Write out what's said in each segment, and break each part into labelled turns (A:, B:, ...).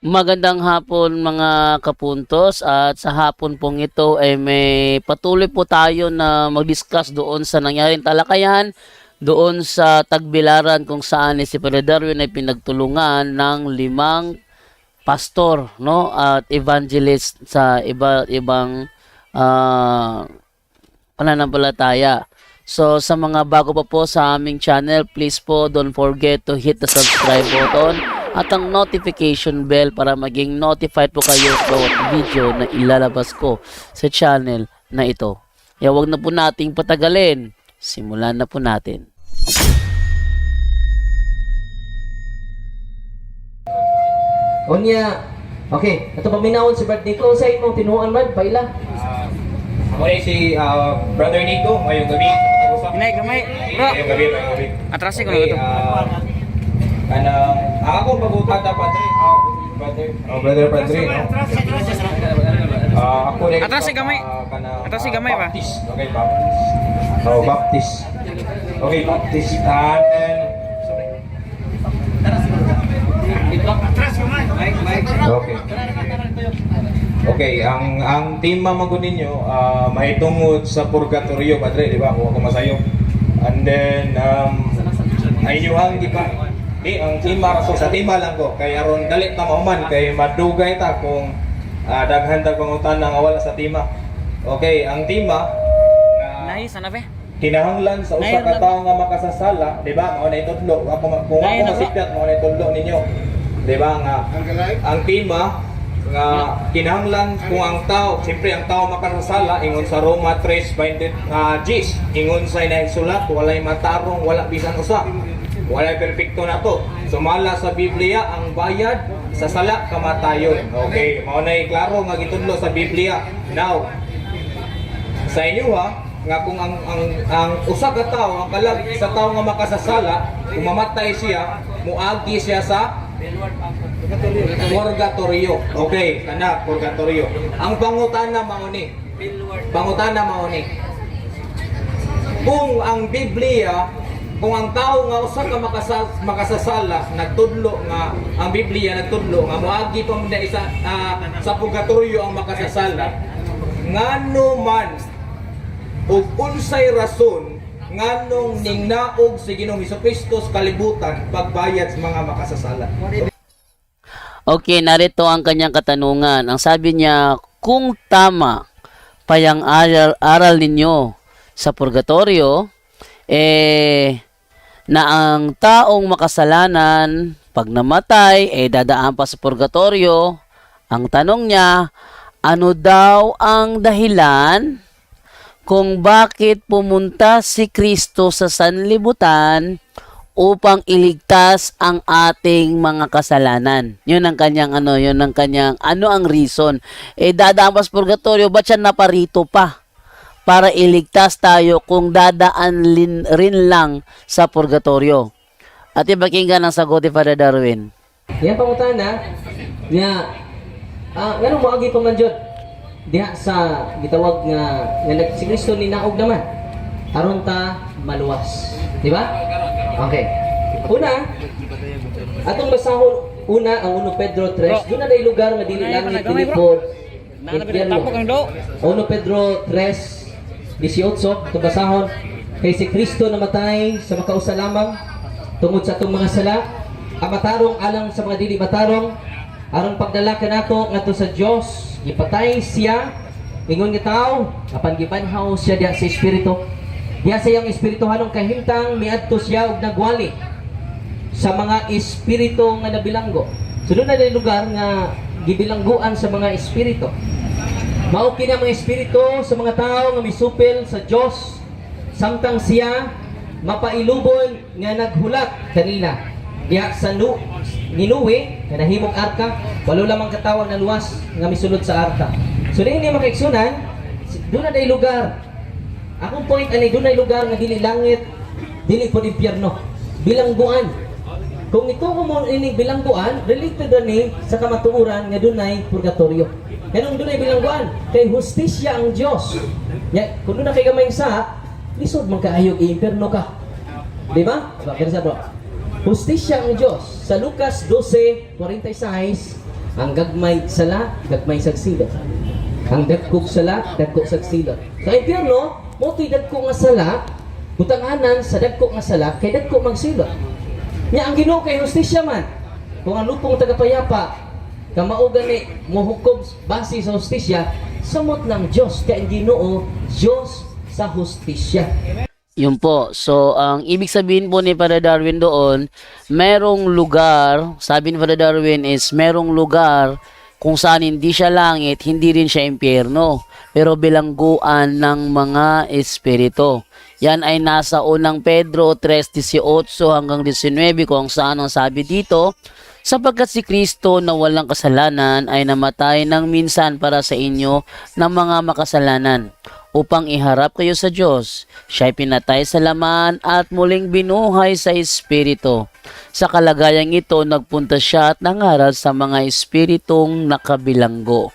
A: Magandang hapon mga kapuntos, at sa hapon pong ito ay may patuloy po tayo na mag-discuss doon sa nangyaring talakayan doon sa Tagbilaran, kung saan si Padre Darwin ay pinagtulungan ng 5 pastor, no, at evangelist sa iba't ibang pananampalataya. So sa mga bago pa po sa aming channel, please po don't forget to hit the subscribe button at ang notification bell para maging notified po kayo sa bawat video na ilalabas ko sa channel na ito. Kaya wag na po nating patagalin. Simulan na po natin.
B: Onya, okay, ito paminawon si birthday ko sa imong tinuan man, paila.
C: Ako rin si Brother Nico, ngayong gabi.
D: Gamay, gamay. Bro,
C: Ngayong gabi.
D: atrasin ko
C: Okay,
D: na ito.
C: ako pag-utata, Padre. Brother Padre, no? Ako rin.
D: Atrasin gamay. Atrasin gamay ba?
C: Baptist. Okay, Baptist. Oh, Baptist. Okay, Baptist. And then, okay. Okay, ang tema magun ninyo mahitungod sa purgatorio, Padre, di ba? Kung ako masayo. And then ay inyuhang di ba? Di ang tema so sa tema lang ko kay aron dali ta mahuman kay madugay ta kung daghan ta pangutana nga wala sa tema. Okay, ang tema nga
D: Nay, sana be?
C: kinahanglan sa usa ka tawo nga makasasala, di ba? Mao na itudlo. Kung ako masipyat, mao na itudlo ninyo. Di ba nga ang tema nga kinahanglan kung ang tao, siyempre ang tao makasasala ingon sa Roma 3:20 Gs, ingon sa inahisulat, walay matarong, wala bisan usa. Walay perpekto na to. Sumala sa Biblia ang bayad sa sala kamatayon. Okay, mao na klaro nga gitudlo sa Biblia. Now, sa inyo nga kung ang usa ka tawo, ang kalag sa tawo nga makasasala, kung mamatay siya, muagi siya sa purgatorio. Okay, kana purgatorio. Ang pangutana mao ni. Pangutana mao ni. Kung ang Biblia, kung ang tao nga usa ka makasasala nagtudlo nga ang Biblia nagtudlo nga moagi pa man isa sa purgatorio ang makasasala, ngano man ug unsay rason nganong ningnaog si Ginoong Hesukristo sa kalibutan pagbayad sa mga makasasala.
A: Okay, narito ang kanyang katanungan. Ang sabi niya, kung tama pa yung aral ninyo sa purgatorio, na ang taong makasalanan pag namatay dadaan pa sa purgatorio. Ang tanong niya, ano daw ang dahilan kung bakit pumunta si Kristo sa sanlibutan upang iligtas ang ating mga kasalanan? Yun ang kanyang ano ang reason. Dadaan pa sa purgatorio, ba't siya naparito pa? Para iligtas tayo kung dadaan rin lang sa purgatorio. At ibakinggan ang sagot ni Father Darwin.
B: Yan pangutana, niya, ganun mo agi pa man jud diha sa gitawag nga si Kristo ni naog naman. Aron ta maluwas. Di ba? Okay. Una, atong basahon una ang 1 Pedro 3. Doon na day lugar nga dili langit dili po. 1 Pedro 3:18 ito basahon, kay si Kristo namatay sa makausa lamang tungod sa atong mga sala, ang matarong alang sa mga dili matarong, aron pagdala kanato ngadto sa Dios. Gipatay siya ingon nga tawo, apan gibanhaw siya diha sa espiritu. Diha sa iyang espirituhanong kahimtang miadto siya og nagwali sa mga espiritu nga nabilanggo. So doon na day lugar nga gibilangguan sa mga espiritu. Mao kini mga espiritu sa mga tao nga misupil sa Dios samtang siya mapailubon nga naghulat kanina diha sa Ninuwe nga nahimong arka, walo lamang katawang na luwas nga misulod sa arka. So dinhi makaigsunan, doon na day lugar. Akong point ani doon na lugar nga dili langit, dili pod impyerno, bilangguan. Kung ito mo ini bilangguan, related ni sa kamatuoran nga dunay purgatorio. Kanang dunay bilangguan, kay hustisya ang Dios. Ya, kung doon na kay gamay sa, lisod man kaayo impyerno ka. Di ba? Ba, sa bro. Hustisya ang Diyos. Sa Lucas 12:46, Ang gagmay sala, gagmay sagsilot. Ang dagkog sala, dagko sagsilot. Sa impyerno, mo'y dagko nga sala, butanganan sa dagko nga sala, kay dagko magsilot. Nya ang Ginoo kay hustisya man. Kung ang lupong tagapayapa, kamao gani mohukom base sa hustisya, samot ng Dios kay ang Ginoo Dios sa hustisya.
A: Yun po. So, ang ibig sabihin po ni Father Darwin doon, merong lugar, sabi ni Father Darwin is, merong lugar kung saan hindi siya langit, hindi rin siya impyerno, pero bilangguan ng mga espiritu. Yan ay nasa unang Pedro 3:18 hanggang 19 kung saan ang sabi dito, sapagkat si Kristo na walang kasalanan ay namatay ng minsan para sa inyo ng mga makasalanan, upang iharap kayo sa Diyos. Siya'y pinatay sa laman at muling binuhay sa Espiritu. Sa kalagayang ito, nagpunta siya at nangaral sa mga espiritong nakabilanggo.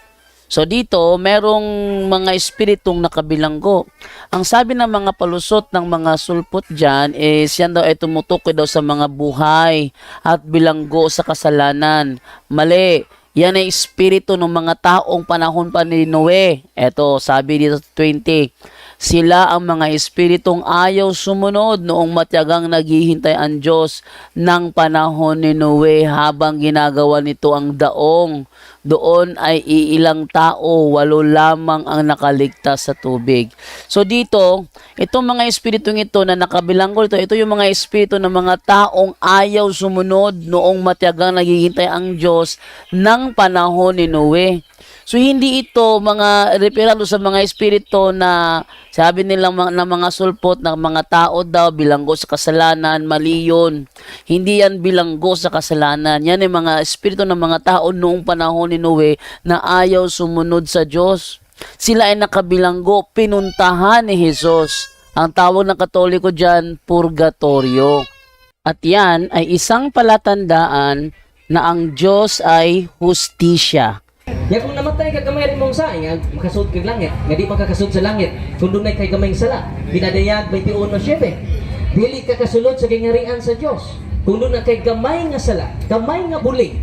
A: So dito, merong mga espiritong nakabilanggo. Ang sabi ng mga palusot ng mga sulpot dyan is yan daw ay tumutukoy daw sa mga buhay at bilanggo sa kasalanan. Mali. Yan ay espiritu ng mga taong panahon pa ni Noe. Eto, sabi dito sa 20, sila ang mga espiritong ayaw sumunod noong matyagang naghihintay ang Diyos ng panahon ni Noe habang ginagawa nito ang daong. Doon ay iilang tao, 8 lamang ang nakaligtas sa tubig. So dito, itong mga espiritong ito na nakabilanggo ito yung mga espiritu ng mga taong ayaw sumunod noong matyagang naghihintay ang Diyos ng panahon ni Noe. So hindi ito mga referalo sa mga espiritu na sabi nilang na mga sulpot na mga tao daw bilanggo sa kasalanan, mali yun. Hindi yan bilanggo sa kasalanan. Yan ay mga espiritu ng mga tao noong panahon ni Noe na ayaw sumunod sa Diyos. Sila ay nakabilanggo, pinuntahan ni Jesus. Ang tawag ng Katoliko dyan, purgatorio. At yan ay isang palatandaan na ang Diyos ay hustisya.
B: Ya kung namatay ka gamay rin mong saing, makasud kag langit, nga di makakasud sa langit, kung dunay kay gamay sala, binadayag 21:7. Dili ka kasulod sa gingarian sa Dios. Kung dunay kay gamay nga sala, gamay nga bulig.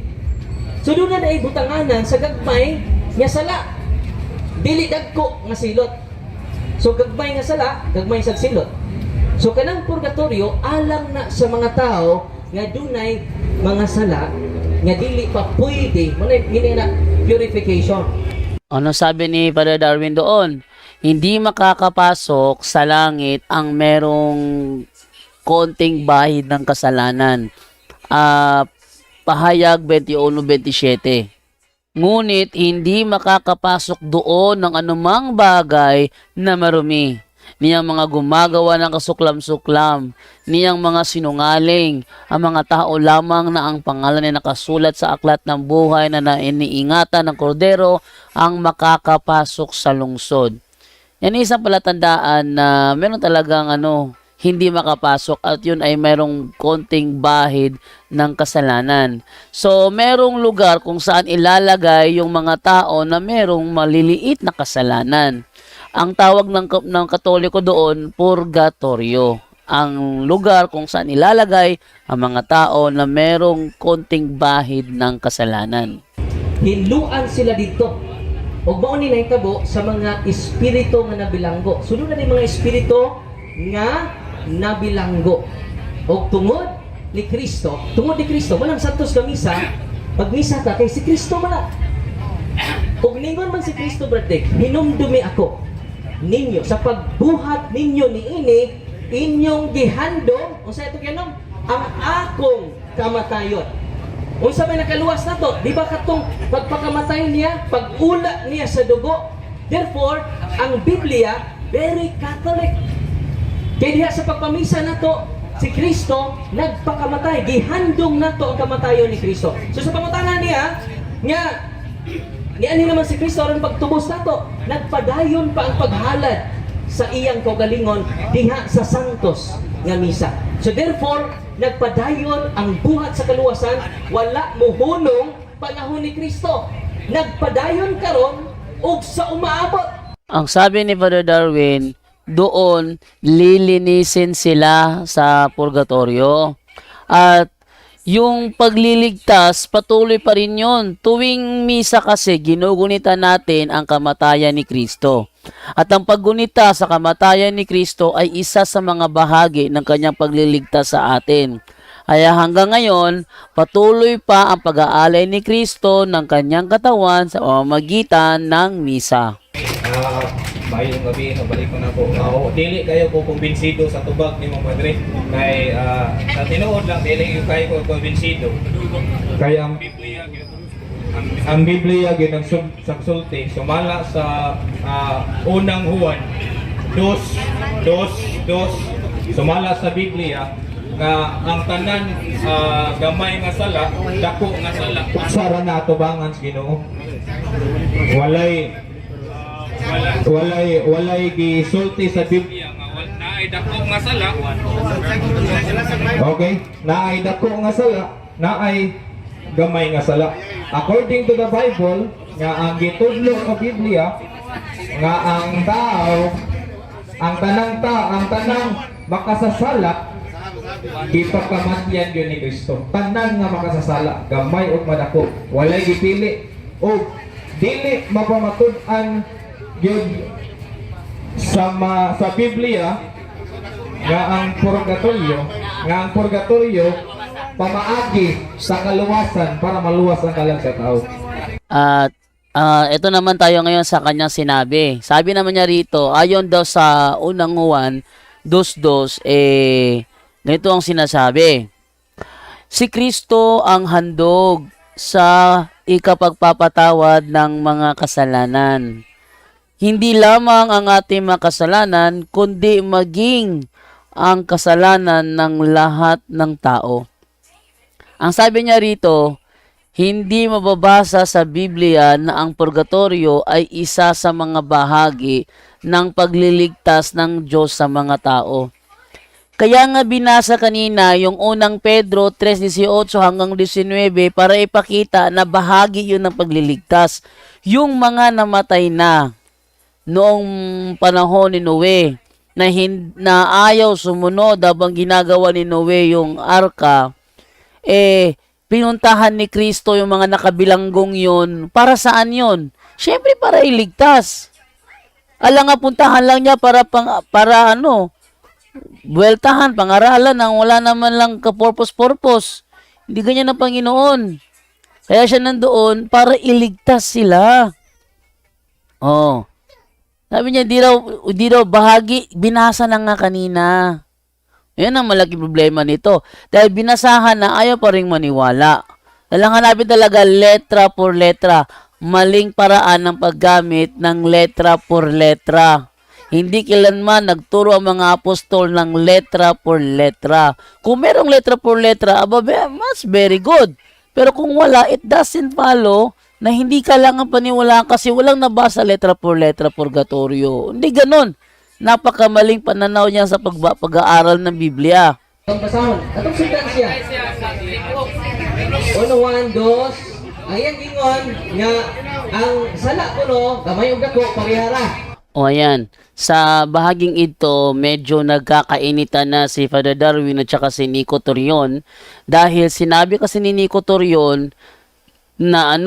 B: So dunay ay butanganan sa gagmay nga sala. Dili dagko nga silot. So gagmay nga sala, gagmay sa silot. So kanang purgatorio alang na sa mga tao nga dunay mga sala nga dili pa pwede mo na purification.
A: Ano sabi ni Father Darwin doon? Hindi makakapasok sa langit ang merong konting bahid ng kasalanan. Pahayag 21:27. Ngunit hindi makakapasok doon ng anumang bagay na marumi. Niyang mga gumagawa ng kasuklam-suklam, niyang mga sinungaling, ang mga tao lamang na ang pangalan ay nakasulat sa aklat ng buhay na iniingatan ng kordero ang makakapasok sa lungsod. Yan ay isang palatandaan na meron talagang hindi makapasok at yun ay merong konting bahid ng kasalanan. So, merong lugar kung saan ilalagay yung mga tao na merong maliliit na kasalanan. Ang tawag ng Katoliko doon, purgatorio. Ang lugar kung saan ilalagay ang mga tao na merong konting bahid ng kasalanan.
B: Hinluan sila dito. Ug mao ni nahitabo sa mga espiritu nga nabilanggo. Sunod na ni mga espiritu nga nabilanggo. Ug tungod ni Kristo, manang santos ka misa, pag misa ka kay si Kristo man. Ug ningon man si Kristo brother, hinumdumi ako ninyo sa pagbuhat ninyo niini inyong gihandom unsa ito ganom ang akong kamatayon. Unsa may nakaluwas na to? Di ba katong pagpakamatay niya, pag-ula niya sa dugo? Therefore, ang Biblia very Catholic. Kaya diha sa pagpamisa na to, si Kristo nagpakamatay, gihandom na to ang kamatayon ni Kristo. So sa pamutanan niya, niani naman si Kristo ron pagtubos nato, nagpadayon pa ang paghalad sa iyang kaugalingon diha sa santos nga misa. So therefore, nagpadayon ang buhat sa kaluwasan, wala mohunong panahon ni Kristo. Nagpadayon karon ug sa umaabot.
A: Ang sabi ni Father Darwin, doon lilinisin sila sa purgatorio. At yung pagliligtas, patuloy pa rin yun. Tuwing misa kasi, ginugunita natin ang kamatayan ni Kristo. At ang paggunita sa kamatayan ni Kristo ay isa sa mga bahagi ng kanyang pagliligtas sa atin. Kaya hanggang ngayon, patuloy pa ang pag-aalay ni Kristo ng kanyang katawan sa pamamagitan ng misa.
C: Mayong gabi, balik ko na po. Dili kayo po kumbinsido sa tubag ni Mong Padre. Kay sa tinuod lang, dili kayo ko kumbinsido. Kaya ang Biblia ginagsulti, sumala sa unang Juan, dos, sumala sa Biblia, nga ang tanan gamay nga sala, dako nga sala, uksara na atubangan sa Ginoo. Walay gisulti sa Biblia nga naay dako nga sala. Okay, naay dako nga sala, naay gamay nga sala. According to the Bible, nga ang gitudlo sa Biblia nga ang tao, ang tanang makasasala di pagkamatyan yun ni Kristo. Tanan nga makasasala, gamay o madako, walay gipili o dili mapamatud-an yun sa Biblia nga ang purgatorio pamaagi sa kaluwasan para maluwas ang kalag sa tao.
A: At ito naman tayo ngayon sa kanyang sinabi. Sabi naman niya rito, ayon daw sa unang Juan 2:2, ganito ang sinasabi. Si Kristo ang handog sa ikapagpapatawad ng mga kasalanan. Hindi lamang ang ating mga kasalanan, kundi maging ang kasalanan ng lahat ng tao. Ang sabi niya rito, hindi mababasa sa Biblia na ang purgatorio ay isa sa mga bahagi ng pagliligtas ng Diyos sa mga tao. Kaya nga binasa kanina yung unang Pedro 3:18 hanggang 19 para ipakita na bahagi yun ng pagliligtas. Yung mga namatay na noong panahon ni Noe na ayaw sumunod habang ginagawa ni Noe yung arka, pinuntahan ni Kristo yung mga nakabilanggong yun. Para saan yun? Siyempre para iligtas. Alang nga puntahan lang niya para buweltahan, pangaralan nang wala naman lang ka-purpose. Hindi ganyan ang Panginoon. Kaya siya nandoon para iligtas sila. Sabi niya, di raw bahagi, binasa na nga kanina. Yan ang malaking problema nito. Dahil binasahan na ayaw pa rin maniwala. Kailangan natin talaga letra por letra. Maling paraan ng paggamit ng letra por letra. Hindi kailanman nagturo ang mga apostol ng letra por letra. Kung merong letra por letra, mas very good. Pero kung wala, it doesn't follow na hindi kailangan paniwalaan kasi walang nabasa letra por letra purgatorio. Hindi ganon. Napakamaling pananaw niya sa pag-aaral ng Biblia.
B: Ang basahon, atong sundan siya. 1, 2, ayan gingon nga ang sala ko no, gamay ug dako parihara.
A: O ayan, sa bahaging ito, medyo nagkakainitan na si Father Darwin at saka si Nico Torion dahil sinabi kasi ni Nico Torion na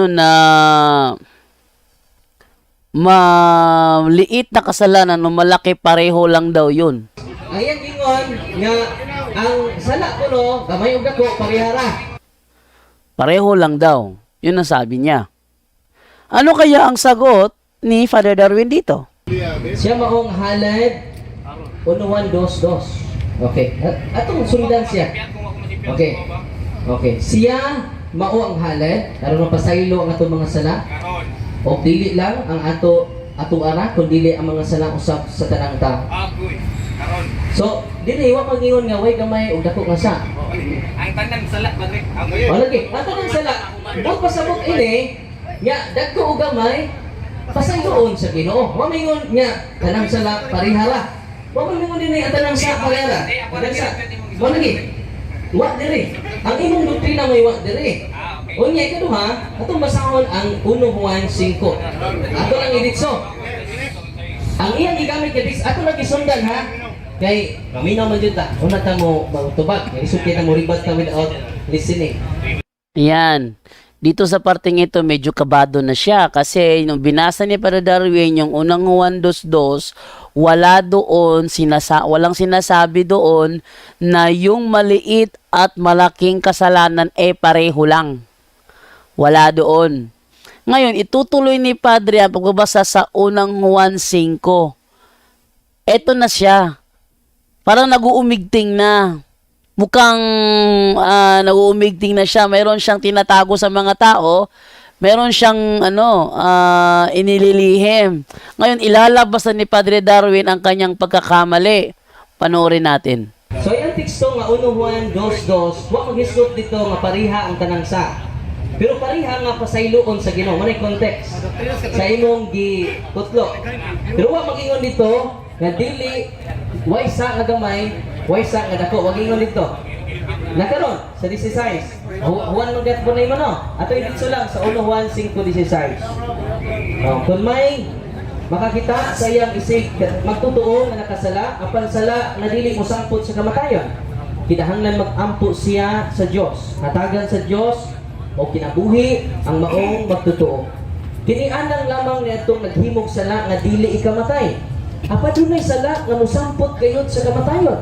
A: maliit na kasalanan o malaki pareho lang daw yun.
B: Ayan gingon nga ang sala ko no, gamay ug dako parihara.
A: Pareho lang daw. Yun ang sabi niya. Ano kaya ang sagot ni Father Darwin dito?
B: Siya maong halad 1, 2, 2. Okay. Atong sundan siya. Okay. Siya mao ang halad aron mapasaylo ang atong mga sala. O dili lang ang atong ara kun dili ang mga sala usab sa tanang tao. So, dili wa pagingon nga way gamay ug dako nga sa.
C: Ang tanang sala ba ni?
B: Lagi. Ang tanang sala. Bug pasabot ini nya dako ug gamay pasayloon sa Ginoo. Wa mingon nya tanang sala parihara. Wa mingon dinhi ang tanang sa parihara. Wa lagi. Wa diri. Ang imong doktrina may wa diri. Unya ikaduha, atong basahon ang 1 Juan 5. Ato lang iditso. Ang iyang gigamit nga dis, ato lang gisundan ha. Kay maminaw man jud ta. Una ta mo magtubag, isukit ta mo ribat ka without listening.
A: Yan. Dito sa parting ito, medyo kabado na siya kasi nung binasa ni Padre Darwin yung unang Juan 2:2, walang sinasabi doon na yung maliit at malaking kasalanan pareho lang. Wala doon. Ngayon, itutuloy ni Padre ang pagbabasa sa unang Juan 5. Eto na siya. Parang nag-uumigting na. Mukhang nag-uumigting na siya. Mayroon siyang tinatago sa mga tao. Meron siyang inililihim. Ngayon, ilalabas na ni Padre Darwin ang kanyang pagkakamali. Panoorin natin.
B: So yung teksto nga 1 Juan 2:2, wa maghisgot dito nga pariha ang tanang sa. Pero pariha nga pasayloon sa Ginoo, manay context sa imong gitutlo. Pero wa magingon dito nga dili way sa nga gamay, way sa nga dako, wa gingon dito. Nakaron sa 16. Juan mo gat bunay mo no. Ato dito lang sa 1 Juan 5:16. Kung may makakita sa iyang isig magtutuo nga nakasala, apan sala na dili mo sangpot sa kamatayon. Kinahanglan mag-ampo siya sa Dios. Hatagan sa Dios o kinabuhi ang maong magtutuo. Kinianang lamang nitong naghimog sala nga dili ikamatay. Apa dunay sala nga mosampot kayod sa kamatayon.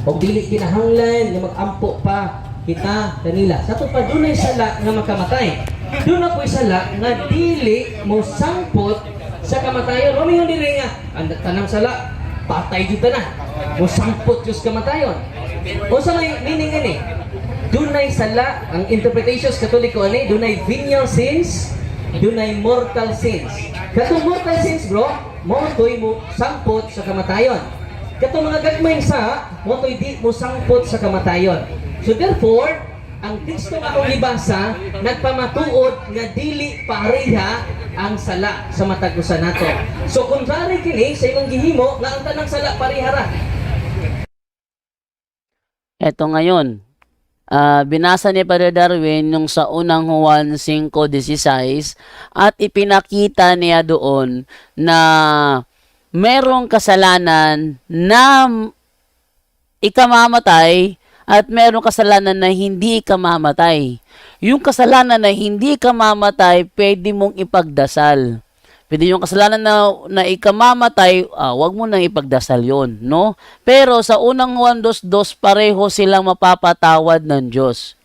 B: O dili kinahanglan nga mag-ampo pa kita kanila. Sa to pa dunay sala nga makamatay. Doon na po'y sala nga dili mosampot sa kamatayon. O may dili nga ang tanang sala patay jud na. Mosampot jud sa kamatayon. O sa may meaning ini? Dunay sala, ang interpretation sa Katoliko ani, dunay venial sins, dunay mortal sins. Katong mortal sins, bro, mo to'y mo sangpot sa kamatayon. Katong mga gagmay sa, mo to'y di mo sangpot sa kamatayon. So therefore, ang teksto nga akong ibasa, nagpamatuod nga dili pareha ang sala sa matag usa nato. So contrary kini sa imong gihimo nga ang tanang sala pareha ra.
A: Eto ngayon, binasa ni Padre Darwin yung sa unang Juan 5:16 at ipinakita niya doon na merong kasalanan na ikamamatay at merong kasalanan na hindi ikamamatay. Yung kasalanan na hindi ikamamatay, pwede mong ipagdasal. Pwede yung kasalanan na ikamamatay, wag mo nang ipagdasal yon, no? Pero sa unang Juan 2:2, pareho silang mapapatawad ng Diyos.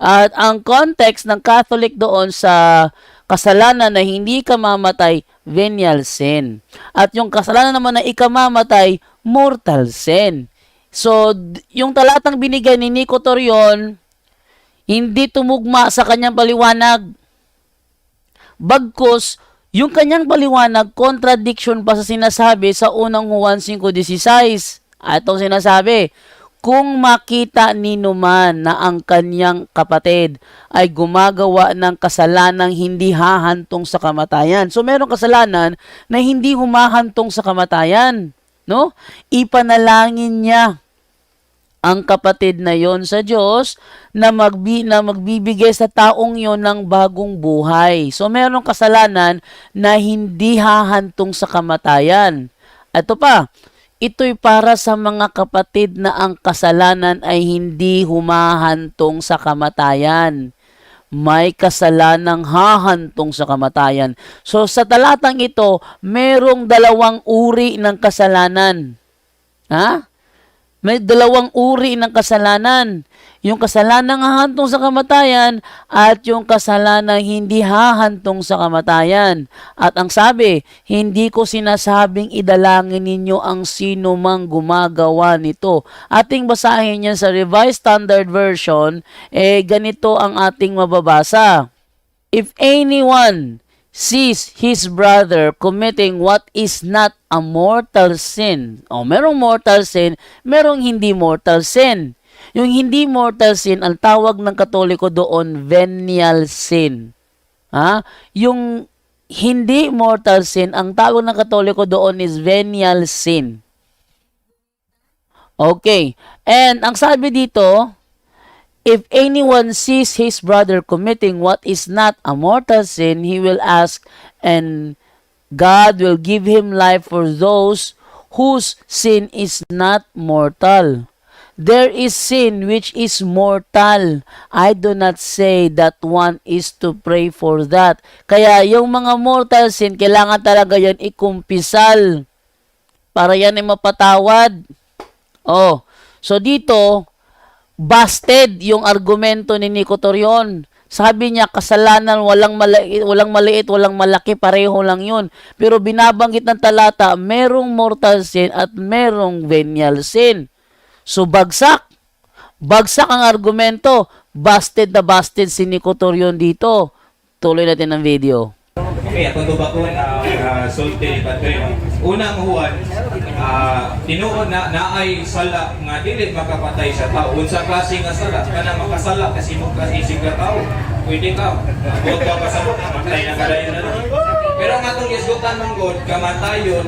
A: At ang context ng Catholic doon sa kasalanan na hindi ikamamatay, venial sin. At yung kasalanan naman na ikamamatay, mortal sin. So, yung talatang binigay ni Nico Torion, hindi tumugma sa kanyang paliwanag. Bagkus, yung kanyang paliwanag, contradiction pa sa sinasabi sa unang Juan 5:16. Atong sinasabi, kung makita nino man na ang kanyang kapatid ay gumagawa ng kasalanang hindi hahantong sa kamatayan. So, merong kasalanan na hindi humahantong sa kamatayan. No? Ipanalangin niya ang kapatid na yon sa Diyos na magbibigay sa taong yon ng bagong buhay. So, merong kasalanan na hindi hahantong sa kamatayan. Ito pa, ito'y para sa mga kapatid na ang kasalanan ay hindi humahantong sa kamatayan. May kasalanang hahantong sa kamatayan. So, sa talatang ito, merong dalawang uri ng kasalanan. Ha? May dalawang uri ng kasalanan. Yung kasalanang hahantong sa kamatayan at yung kasalanang hindi hahantong sa kamatayan. At ang sabi, hindi ko sinasabing idalangin ninyo ang sino mang gumagawa nito. Ating basahin yan sa Revised Standard Version, ganito ang ating mababasa. If anyone sees his brother committing what is not a mortal sin. Merong mortal sin, merong hindi mortal sin. Yung hindi mortal sin, ang tawag ng Katoliko doon, venial sin. Yung hindi mortal sin, ang tawag ng Katoliko doon is venial sin. Okay. And ang sabi dito, if anyone sees his brother committing what is not a mortal sin, he will ask, and God will give him life for those whose sin is not mortal. there is sin which is mortal. I do not say that one is to pray for that. Kaya yung mga mortal sin, kailangan talaga yan ikumpisal para yan ay mapatawad. Oh, so dito, busted yung argumento ni Nico Torion. Sabi niya, kasalanan, walang maliit, walang malaki, pareho lang yun. Pero binabanggit ng talata, merong mortal sin at merong venial sin. So, bagsak. Bagsak ang argumento. Busted na busted si Nico Torion dito. Tuloy natin ang video.
C: Okay, ako ba ko sulti patri. Unang huwan, tinuod na naay sala nga dili makapatay sa tao. Unsa klase nga sala? Kana makasala kasi mo kasi isig ka tao. Pwede ka. Buot ka pasabot, matay na kadayon na. Pero ang atong isgutan ng God, kamatayon,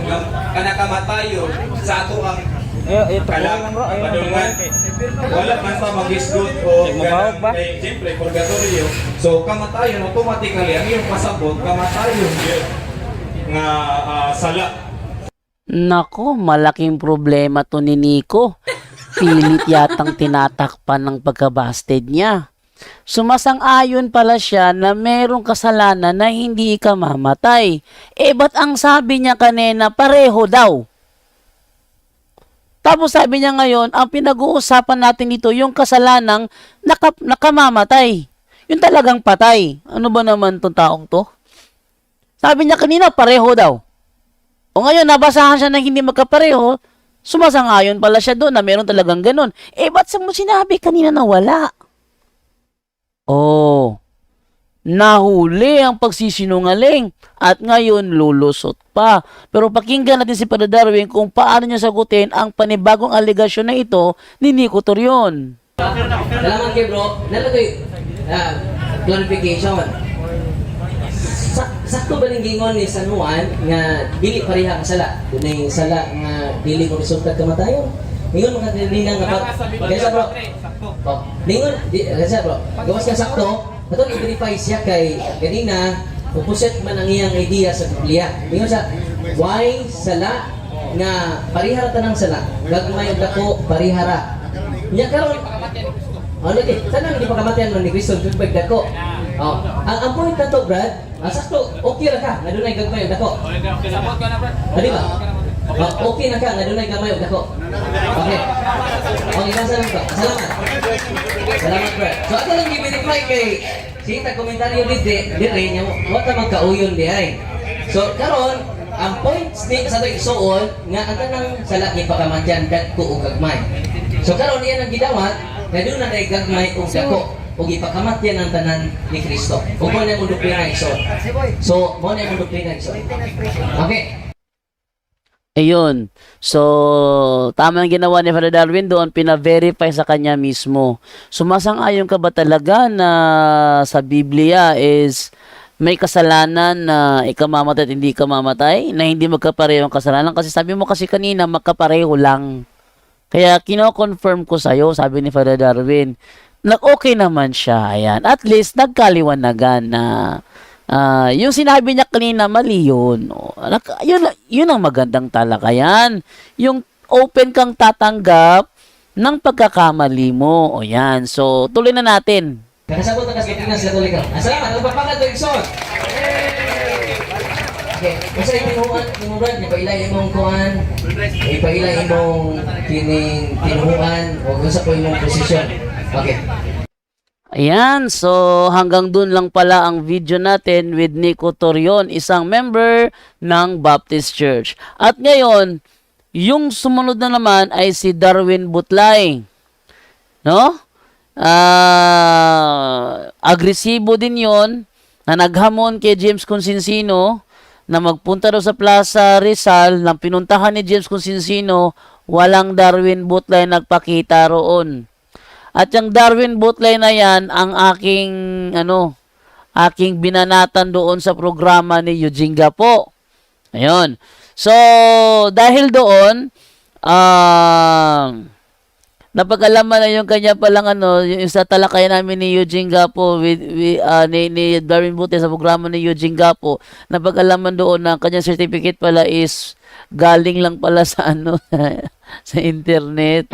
C: kana kamatayon sa ato ang kalang padulungan. Wala man sa mag-isgot o ganang kay siyempre purgatorio. So kamatayon automatically ang iyong pasabot kamatayon yun nga sala.
A: Nako, malaking problema to ni Nico. Pilit yatang tinatakpan ng pagkabasted niya. Sumasang-ayon pala siya na merong kasalanan na hindi ka mamatay. Ba't ang sabi niya kanina pareho daw? Tapos sabi niya ngayon, ang pinag-uusapan natin dito, yung kasalanang nakamamatay. Yung talagang patay. Ano ba naman tong taong to? Sabi niya kanina, pareho daw. O ngayon, nabasahan siya na hindi magkapareho, sumasang-ayon pala siya doon na meron talagang ganun. Ba't sa mo sinabi kanina na wala? Oh, nahuli ang pagsisinungaling at ngayon lulusot pa. Pero pakinggan natin si Padre Darwin kung paano niya sagutin ang panibagong aligasyon na ito ni Nico Torion.
B: Salamat kay bro. Nalagay clarification. Sakto ba ning gingon ni San Juan nga dili pareha ang sala? Dunay sala nga dili mo resulta kamatayon. Ningon mga kanina nga kaysa bro. Oh, ningon kaysa bro. Gawas ka sakto. Ato i-verify siya kay kanina opposite man ang iyang idea sa Biblia. Ningon sa why sala nga parihara tanang sala. Gagmay og dako parihara. Nya karon ano di? Sana hindi pagkamatian man ni Kristo tubig dako. Oh, ang point na to, Brad, sakto, okay ra ka, nga dunay gagmay og dako.
D: Sabot ka na, Brad.
B: Di ba? Okay na ka, nga dunay gamay og dako. Okay. Okay, basta lang to. Salamat. Salamat, Brad. So, ato lang i-verify kay sita komentaryo dire nya wa ta magkauyon di ay. So, karon ang points ni sa to'y isuon nga ang tanang sala ni pagkamatian dako og gagmay. So, karon iyan ang gidawat, nga doon na gagmay og dako. O ipakamatyan ang tanan ni Kristo. O mo na yung doktrina iso. So, mo na yung doktrina iso. Okay.
A: Ayun. So, tama ang ginawa ni Father Darwin doon, pina-verify sa kanya mismo. Sumasang-ayon ka ba talaga na sa Biblia is may kasalanan na ikamamatay at hindi ka mamatay? Na hindi magkapareho ang kasalanan? Kasi sabi mo kasi kanina, magkapareho lang. Kaya kino-confirm ko sa'yo, sabi ni Father Darwin, okay naman siya. Ayan. At least, nagkaliwanagan na yung sinabi niya kanina, mali yun. Yun ang magandang talakayan. Yung open kang tatanggap ng pagkakamali mo. O yan. So, tuloy na natin.
B: Kakasabot na kasabihin sa tuloy ka. Salamat. Ang papangad to ikson. Okay. Kasi yung Brad, ipailay imong kuhan. Ipailay imong tinuhuan. O kung sa po imong posisyon. Okay.
A: Ayan, so hanggang dun lang pala ang video natin with Nico Torion, isang member ng Baptist Church. At ngayon, yung sumunod na naman ay si Darwin Butlay. No? Agresibo din yon na naghamon kay James Consinsino na magpunta daw sa Plaza Rizal. Nang pinuntahan ni James Consinsino, walang Darwin Butlay nagpakita roon. At yung Darwin Butlay na yan, ang aking binanatan doon sa programa ni Eugene Gapo. Ayun. So, dahil doon, napag-alaman na yung kanya palang yung sa talakayan namin ni Eugene Gapo ni Darwin Buti sa programa ni Eugene Gapo, napag-alaman doon na ang kanyang certificate pala is galing lang pala sa sa internet.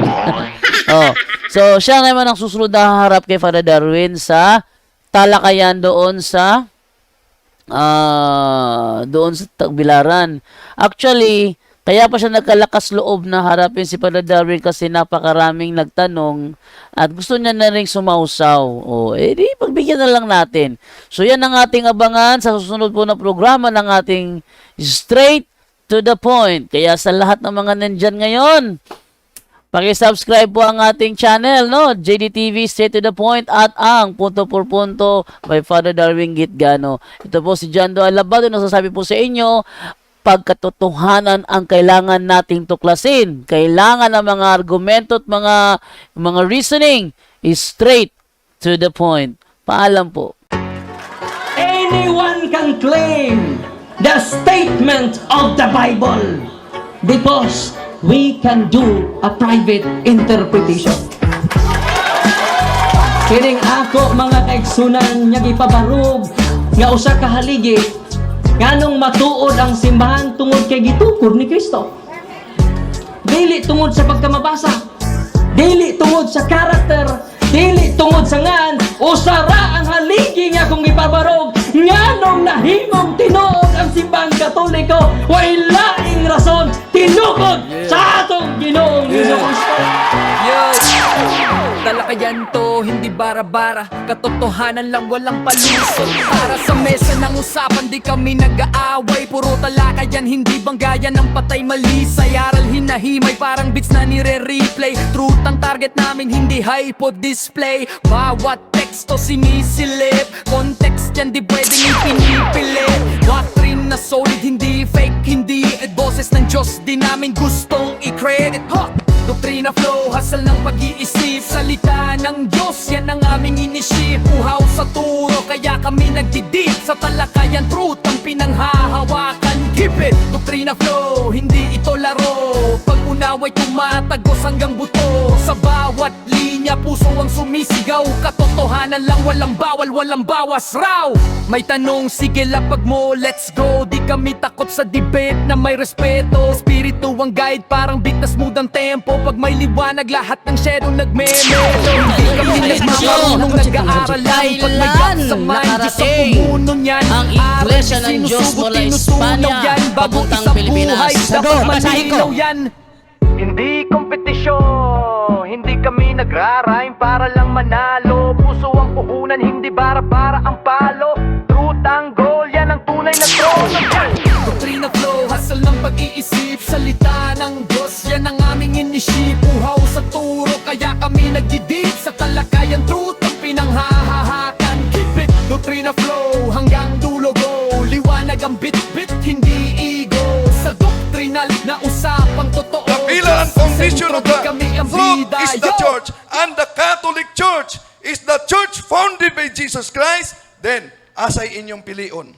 A: Oh. So, siya naman ang susunod na haharap kay Father Darwin sa talakayan doon sa Tagbilaran. Actually, kaya pa siya nagkalakas loob na harapin si Father Darwin kasi napakaraming nagtanong at gusto niya na rin sumausaw. Di pagbigyan na lang natin. So yan ang ating abangan sa susunod po na programa ng ating Straight to the Point. Kaya sa lahat ng mga nandyan ngayon, paki-subscribe po ang ating channel, no? JDTV Straight to the Point at ang Punto por Punto by Father Darwin Gitgano. Ito po si John Doe Alabado, nasasabi po sa inyo, pagkatotohanan ang kailangan nating tuklasin. Kailangan ng mga argumento at mga reasoning is straight to the point. Paalam po.
B: Anyone can claim the statement of the Bible because we can do a private interpretation. Kining ako mga kaigsunan nga gipabarog nga usa ka haligi nganong matuod ang simbahan tungod kay gitukod ni Kristo. Dili tungod sa pagkamabasa, dili tungod sa karakter, dili tungod sa ngan, usara ang haligi nga kung gipabarog nganong nahimong tinuod ang simbahang Katoliko, way laing rason tinukod sa atong Ginoong Hesukristo.
E: Talakayan to, hindi bara-bara, katotohanan lang walang palusot. Para sa mesa ng usapan, di kami nag-aaway. Puro talakayan, hindi banggayan ng patay malisay. Aral hinahimay, parang beats na nire-replay. Truth ang target namin, hindi hypo display. Bawat teksto sinisilip, context yan di pwedeng ipinipilit. Doctrine na solid, hindi fake, hindi boses ng Diyos, di namin gustong i-credit. Doktrina flow, hasal ng pag-iisip, salita ng Diyos, yan ang aming inisip. Uhaw sa turo, kaya kami nagdidip sa talakayan, truth ang pinanghahawakan. Keep it! Doktrina flow, hindi ito laro. Pag-unaway tumatagos hanggang buto. Sa bawat linya, puso ang sumisigaw. Katotohanan lang, walang bawal, walang bawas raw. May tanong, sige lapag mo, let's go. Di kami takot sa debate na may respeto. Espiritu ang guide, parang beat na smooth ang tempo. Pag may liwanag, lahat ng shadow nagme-medo. Hindi kami nagmamarunong nag-aaral lang. Pag may gap sa mind, Diyos ang pumuno niyan.
A: Ang Iglesia ng Diyos mula Espanya papuntang Pilipinas.
E: Dapat malinaw yan. Hindi kompetisyon, hindi kami nagrarime para lang manalo. Puso ang puhunan, hindi bara-bara ang palo. Truth ang goal, yan ang tunay na trono. Doktrina flow, hasal ng pag-iisip, salita ng Diyos, yan ang aming inisip. Uhaw sa turo, kaya kami nagdidip sa talakayan, truth ang pinanghahahakan. Keep it, doktrina flow, hanggang dulo go. Liwanag ang bit-bit, hindi ego. Sa doktrinal na usapang totoo,
F: The pillar and foundation of the
E: kami ang
F: truth
E: bida.
F: is the church, and the Catholic Church is the church founded by Jesus Christ. Then, asay inyong pilion.